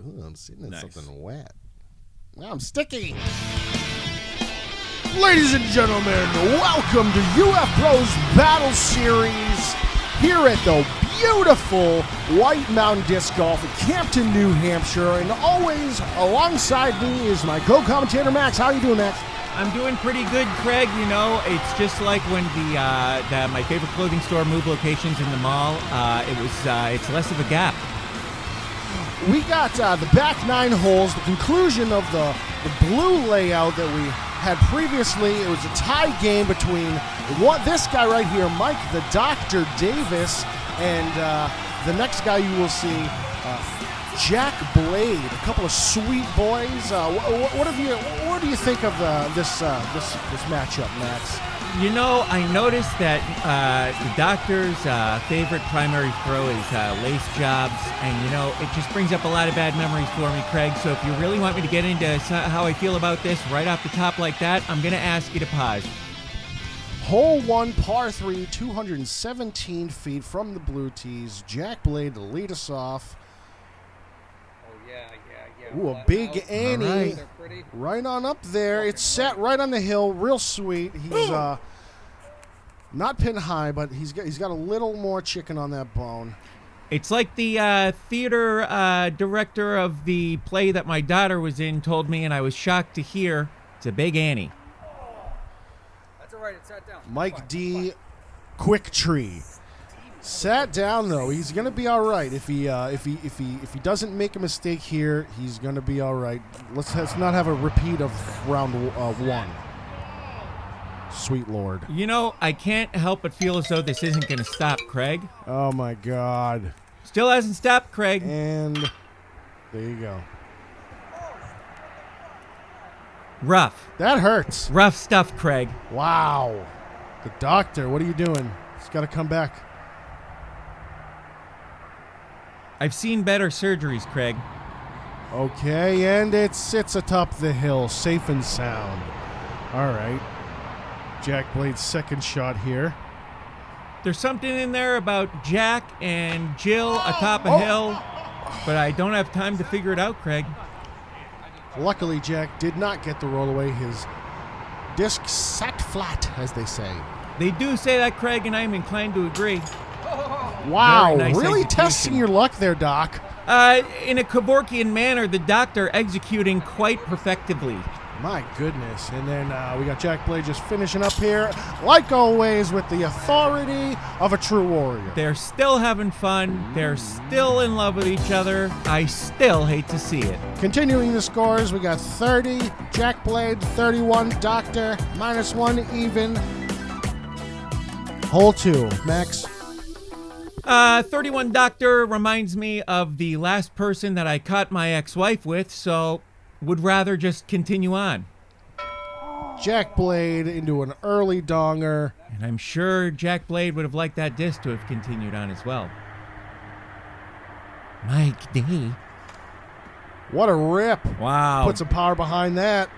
Ooh, I'm sitting in Nice. something wet. Now I'm sticky. Ladies and gentlemen, welcome to UFBros Battle Series here at the beautiful White Mountain Disc Golf at Campton, New Hampshire. And always alongside me is my co-commentator, Max. How are you doing, Max? I'm doing pretty good, Craig. You know, it's just like when my favorite clothing store moved locations in the mall. It's less of a gap. We got the back 9 holes, the conclusion of the blue layout that we had previously. It was a tie game between this guy right here, Mike the Dr. Davis, and the next guy you will see, Jack Blade. A couple of sweet boys. What do you think of this matchup, Max? You know, I noticed that the doctor's favorite primary throw is lace jobs, and, you know, it just brings up a lot of bad memories for me, Craig. So if you really want me to get into how I feel about this right off the top like that, I'm going to ask you to pause. Hole 1, par 3, 217 feet from the blue tees. Jack Blade to lead us off. Oh, yeah. Ooh, a big Annie. Right. Right on up there. It's set right on the hill. Real sweet. He's not pin high, but he's got a little more chicken on that bone. It's like the theater director of the play that my daughter was in told me, and I was shocked to hear. It's a big Annie. That's all right. It sat down. Mike D. Quicktree. Sat down though. He's gonna be all right. If he doesn't make a mistake here, he's gonna be all right. Let's not have a repeat of round 1. Sweet Lord. You know, I can't help but feel as though this isn't going to stop, Craig. Oh my God. Still hasn't stopped, Craig. And there you go. Rough. That hurts. Rough stuff, Craig. Wow. The doctor, what are you doing? He's got to come back. I've seen better surgeries, Craig. Okay, and it sits atop the hill, safe and sound. All right. Jack Blade's second shot here. There's something in there about Jack and Jill atop a hill, but I don't have time to figure it out, Craig. Luckily, Jack did not get the rollaway. His disc sat flat, as they say. They do say that, Craig, and I'm inclined to agree. Wow, Very nice really execution. testing your luck there, Doc. In a Kevorkian manner, the doctor executing quite perfectively. My goodness. And then we got Jack Blade just finishing up here, like always, with the authority of a true warrior. They're still having fun. They're still in love with each other. I still hate to see it. Continuing the scores, we got 30, Jack Blade, 31, Doctor, -1, even. Hole 2, Max. 31 Doctor reminds me of the last person that I caught my ex-wife with, so would rather just continue on. Jack Blade into an early donger. And I'm sure Jack Blade would have liked that disc to have continued on as well. Mike D. What a rip. Wow. Put some power behind that.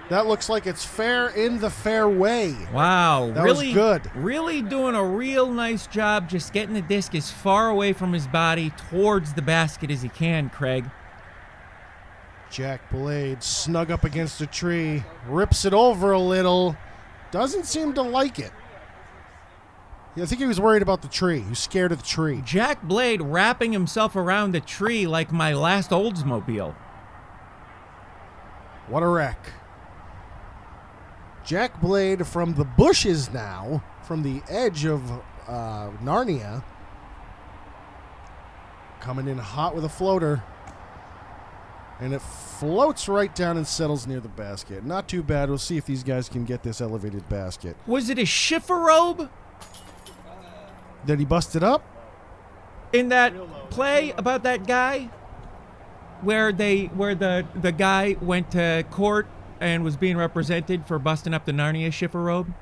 That looks like it's fair in the fairway. Wow. That really was good. Really doing a real nice job just getting the disc as far away from his body towards the basket as he can, Craig. Jack Blade snug up against a tree, rips it over a little, doesn't seem to like it. I think he was worried about the tree. He was scared of the tree. Jack Blade wrapping himself around a tree like my last Oldsmobile. What a wreck. Jack Blade from the bushes now, from the edge of Narnia, coming in hot with a floater. And it floats right down and settles near the basket. Not too bad. We'll see if these guys can get this elevated basket. Was it a chifforobe Did he bust it up? in that play about that guy where the guy went to court and was being represented for busting up the Narnia chifforobe?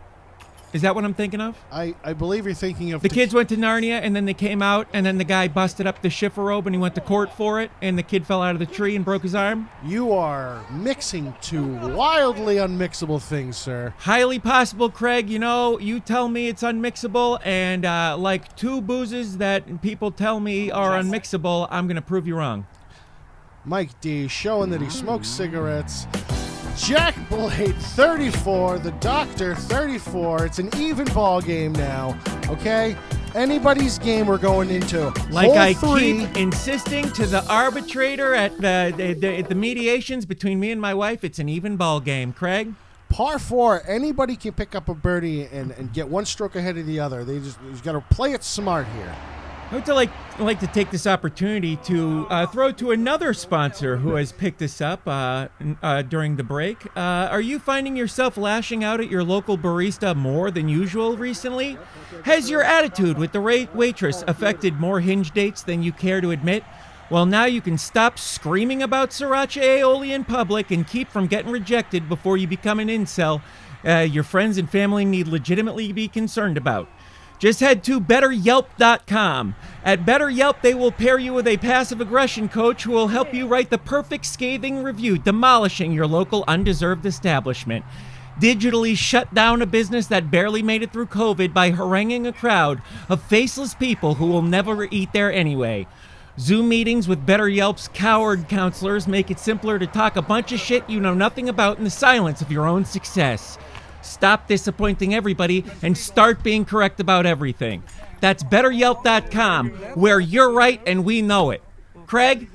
Is that what I'm thinking of? I believe you're thinking of... The kids went to Narnia, and then they came out, and then the guy busted up the chifforobe, and he went to court for it, and the kid fell out of the tree and broke his arm? You are mixing two wildly unmixable things, sir. Highly possible, Craig. You know, you tell me it's unmixable, and like two boozes that people tell me are unmixable, I'm going to prove you wrong. Mike D showing that he smokes cigarettes. Jack Blade, 34. The Doctor, 34. It's an even ball game now, okay? Anybody's game. We're going into Like hole I three. keep insisting to the arbitrator at the mediations between me and my wife, it's an even ball game. Craig? Par 4, anybody can pick up a birdie and get one stroke ahead of the other. They just got to play it smart here. I would like to take this opportunity to throw to another sponsor who has picked us up during the break. Are you finding yourself lashing out at your local barista more than usual recently? Has your attitude with the waitress affected more hinge dates than you care to admit? Well, now you can stop screaming about sriracha aioli in public and keep from getting rejected before you become an incel your friends and family need legitimately be concerned about. Just head to BetterYelp.com. At BetterYelp, they will pair you with a passive aggression coach who will help you write the perfect scathing review, demolishing your local undeserved establishment. Digitally shut down a business that barely made it through COVID by haranguing a crowd of faceless people who will never eat there anyway. Zoom meetings with BetterYelp's coward counselors make it simpler to talk a bunch of shit you know nothing about in the silence of your own success. Stop disappointing everybody and start being correct about everything. That's BetterYelp.com, where you're right and we know it. Craig?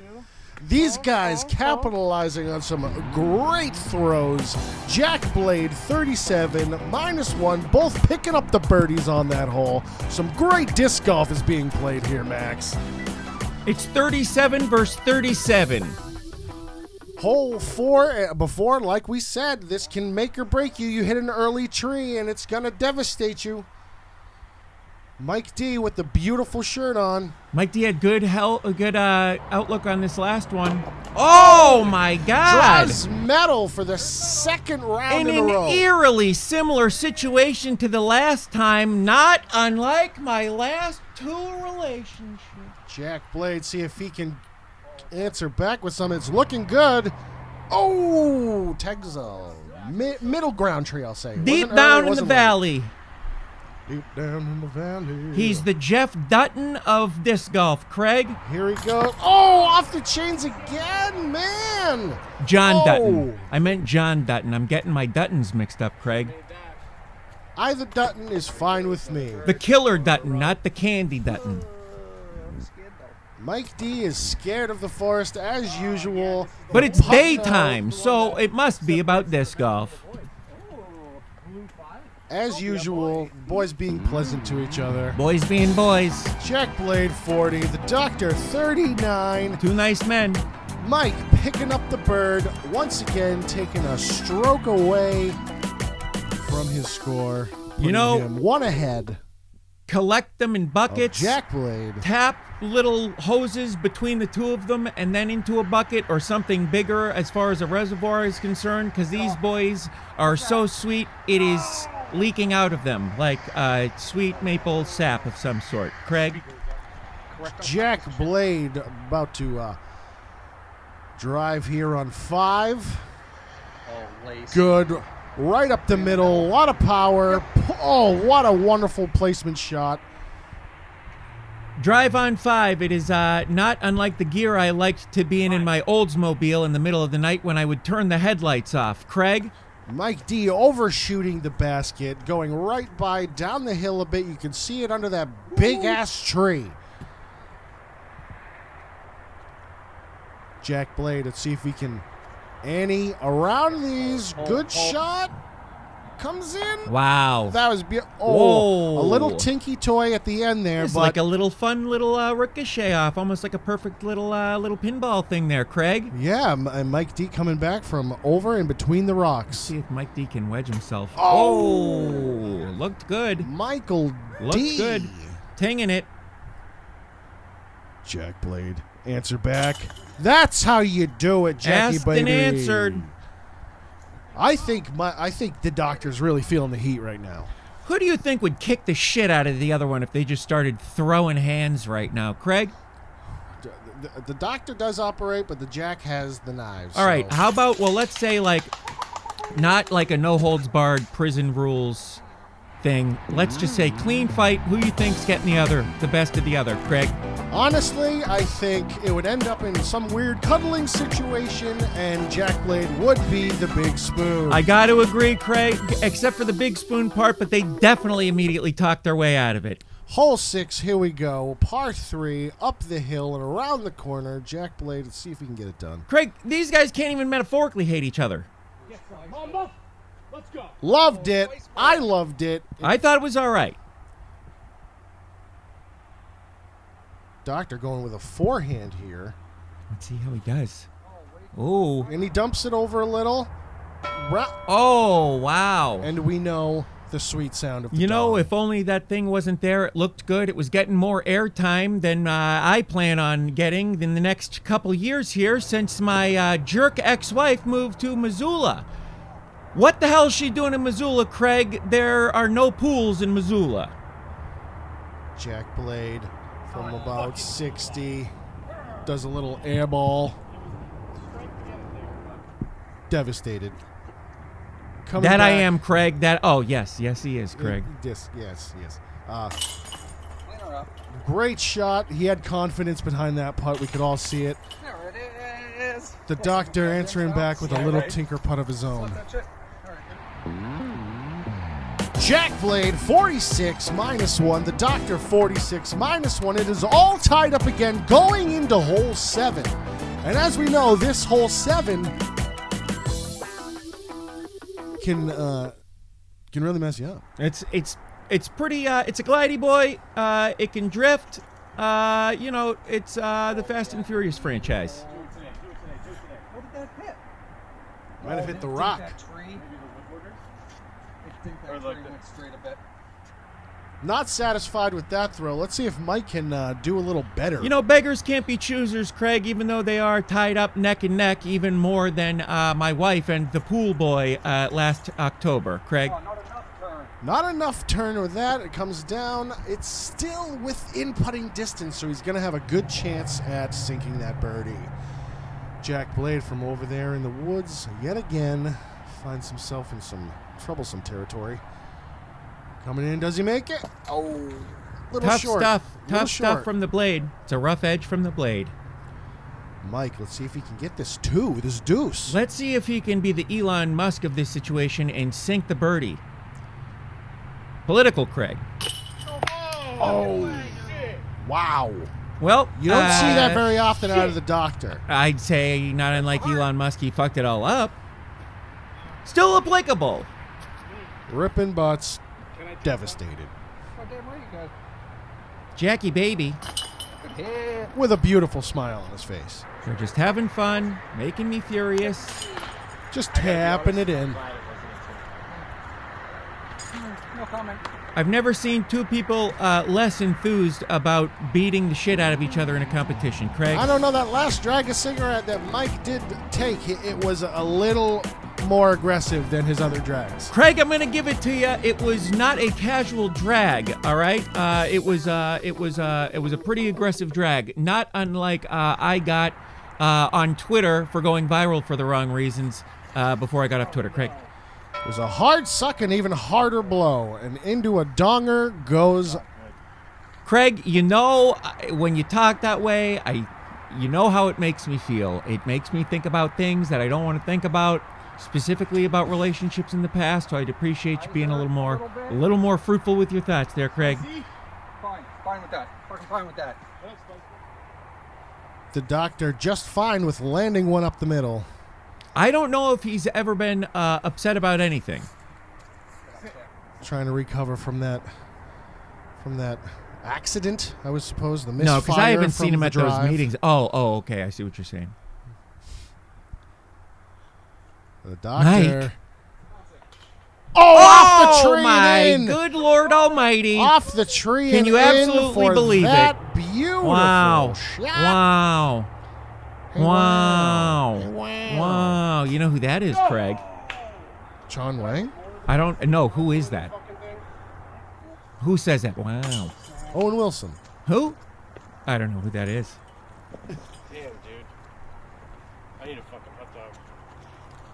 These guys capitalizing on some great throws. Jack Blade, 37, -1, both picking up the birdies on that hole. Some great disc golf is being played here, Max. It's 37 versus 37. Hole 4, before, like we said, this can make or break you. You hit an early tree, and it's going to devastate you. Mike D with the beautiful shirt on. Mike D had good outlook on this last one. Oh, my God. Draws medal for the second round In in a an row. eerily similar situation to the last time, not unlike my last two relationships. Jack Blade, see if he can answer back with some. It's looking good. Oh, Texel. Middle ground tree, I'll say. Deep Wasn't down early, in the wasn't late. valley. Deep down in the valley. He's the Jeff Dutton of disc golf. Craig? Here he goes. Oh, off the chains again, man. John Oh. Dutton. I meant John Dutton. I'm getting my Duttons mixed up, Craig. Either Dutton is fine with me. The killer Dutton, not the candy Dutton. Mike D is scared of the forest as usual. But it's Putt- daytime, so it must be about disc golf. As usual, boys being pleasant to each other. Boys being boys. Jack Blade, 40. The Doctor, 39. Two nice men. Mike picking up the bird, once again taking a stroke away from his score. You know- putting him one ahead Collect them in of buckets. Jack Blade. Tap little hoses between the two of them and then into a bucket or something bigger as far as a reservoir is concerned, because these boys are so sweet it is leaking out of them like sweet maple sap of some sort. Craig? Jack Blade about to drive here on 5. Oh, lace. Good. Right up the middle. A lot of power. Oh, what a wonderful placement shot. Drive on 5. It is not unlike the gear I liked to be in my Oldsmobile in the middle of the night when I would turn the headlights off. Craig? Mike D overshooting the basket, going right by, down the hill a bit. You can see it under that big-ass tree. Jack Blade, let's see if we can... Annie around these. Good shot. Comes in. Wow. That was beautiful. Oh, Whoa. a little tinky toy at the end there, It's but like a little fun little ricochet off, almost like a perfect little pinball thing there, Craig. yeah, and Mike D coming back from over and between the rocks. See if Mike D can wedge himself. Oh. Looked good. Michael Looked D. good. Tinging it. Jack Blade, answer back. That's how you do it, Jackie Asked baby. and answered. I think the Doctor's really feeling the heat right now. Who do you think would kick the shit out of the other one if they just started throwing hands right now, Craig? The Doctor does operate, but the Jack has the knives. All right, so- how about, well, let's say not like a no holds barred prison rules thing. Let's just say clean fight. Who you think's getting the best of the other, Craig? Honestly, I think it would end up in some weird cuddling situation, and Jack Blade would be the big spoon. I got to agree, Craig, except for the big spoon part, but they definitely immediately talked their way out of it. Hole 6, here we go. Par 3, up the hill and around the corner. Jack Blade, let's see if we can get it done. Craig, these guys can't even metaphorically hate each other. Let's go. Loved it. I loved it. I thought it was all right. Doctor going with a forehand here. Let's see how he does. Oh. And he dumps it over a little. Oh, wow. And we know the sweet sound of the You know, dog. if only that thing wasn't there, it looked good. It was getting more airtime than I plan on getting in the next couple years here since my jerk ex-wife moved to Missoula. What the hell is she doing in Missoula, Craig? There are no pools in Missoula. Jack Blade from about 60 does a little air ball. Devastated. Coming That I back. am, Craig. Yes, he is, Craig. Yes. Great shot. He had confidence behind that putt. We could all see it. There it is. The doctor answering back with a little tinker putt of his own. Jack Blade 46 -1. The doctor 46 -1. It is all tied up again going into hole 7. And as we know, this hole 7 can really mess you up. It's pretty. It's a glidey boy. It can drift. It's the Fast and Furious franchise. What did that hit? Might have hit the rock. That tree. I think that tree went straight a bit. Not satisfied with that throw. Let's see if Mike can do a little better. You know, beggars can't be choosers, Craig, even though they are tied up neck and neck even more than my wife and the pool boy last October, Craig. Oh, not enough turn. Not enough turn with that. It comes down. It's still within putting distance, so he's going to have a good chance at sinking that birdie. Jack Blade from over there in the woods yet again finds himself in some troublesome territory. Coming in, does he make it? Oh, little Tough short. stuff. Little Tough short. stuff from the blade. It's a rough edge from the blade. Mike, let's see if he can get this this deuce. Let's see if he can be the Elon Musk of this situation and sink the birdie. Political, Craig. Oh, wow. Well, You don't see that very often out of the doctor. I'd say not unlike Elon Musk, he fucked it all up. Still applicable. Ripping butts, devastated. Oh, damn right you guys. Jackie baby, Good hit. With a beautiful smile on his face. they're just having fun, making me furious. Just tapping it in. No comment. I've never seen two people less enthused about beating the shit out of each other in a competition, Craig. I don't know, that last drag of cigarette that Mike did take, it was a little more aggressive than his other drags. Craig, I'm going to give it to you. It was not a casual drag, all right? It was a pretty aggressive drag, not unlike I got on Twitter for going viral for the wrong reasons before I got off Twitter, Craig. It was a hard suck and even harder blow, and into a donger goes. Craig, you know, when you talk that way, you know how it makes me feel. It makes me think about things that I don't want to think about, specifically about relationships in the past. So I'd appreciate you being a little more fruitful with your thoughts there, Craig. Fine with that. Fucking fine with that. The doctor just fine with landing one up the middle. I don't know if he's ever been upset about anything. Trying to recover from that accident, I would suppose. The misfire. No, because I haven't from seen him the at drive. those meetings. Oh, okay. I see what you're saying. The doctor. Mike. Off the tree my and in. good Lord Almighty! Off the tree. Can and you in absolutely for believe that it? Beautiful Wow! shot. Wow! Hey, Wow! Hey, wow! Wow! You know who that is, Craig? John Wang. I don't know. Who is that? Who says that? Wow. Owen Wilson. Who? I don't know who that is. Damn, dude. I need a fucking hot dog.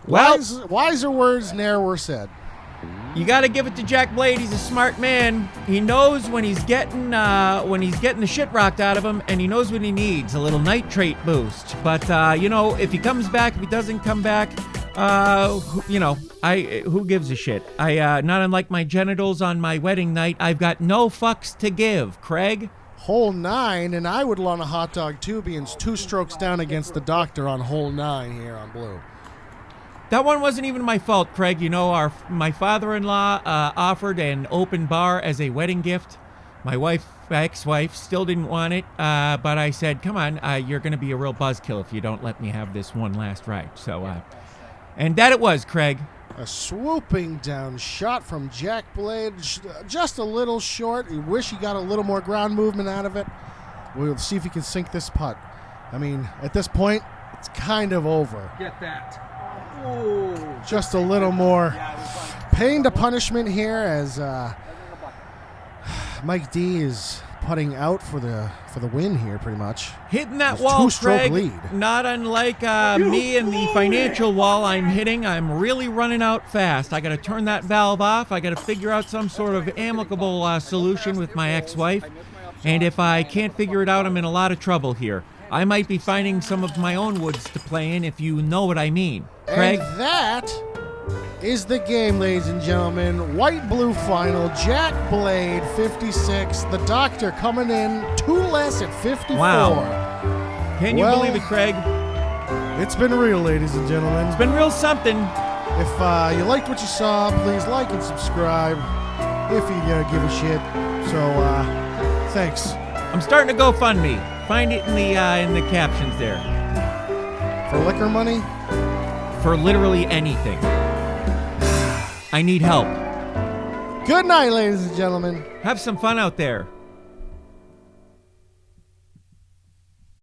Well, Wiser words ne'er were said. You got to give it to Jack Blade. He's a smart man. He knows when he's getting the shit rocked out of him, and he knows what he needs, a little nitrate boost. But if he comes back, if he doesn't come back, who gives a shit? Not unlike my genitals on my wedding night, I've got no fucks to give. Craig? Hole 9, and I would want a hot dog too, being 2 strokes down against the doctor on hole 9 here on blue. That one wasn't even my fault, Craig. My father-in-law offered an open bar as a wedding gift. My ex-wife, still didn't want it, but I said, come on, you're going to be a real buzzkill if you don't let me have this one last ride. So, and that it was, Craig. A swooping down shot from Jack Blade, just a little short. You wish he got a little more ground movement out of it. We'll see if he can sink this putt. I mean, at this point, it's kind of over. Get that. Oh, just a little more pain to punishment here as Mike D is putting out for the win here, pretty much. Hitting that It's wall, 2-stroke Craig. lead. Not unlike me and the financial wall I'm hitting. I'm really running out fast. I got to turn that valve off. I got to figure out some sort of amicable solution with my ex-wife. And if I can't figure it out, I'm in a lot of trouble here. I might be finding some of my own woods to play in, if you know what I mean. Craig? And that is the game, ladies and gentlemen. White-blue final. Jack Blade, 56. The doctor coming in 2 less at 54. Wow. Can you believe it, Craig? It's been real, ladies and gentlemen. It's been real something. If you liked what you saw, please like and subscribe if you give a shit. So, thanks. I'm starting to GoFundMe. Find it in the captions there. For liquor money? For literally anything. I need help. Good night, ladies and gentlemen. Have some fun out there.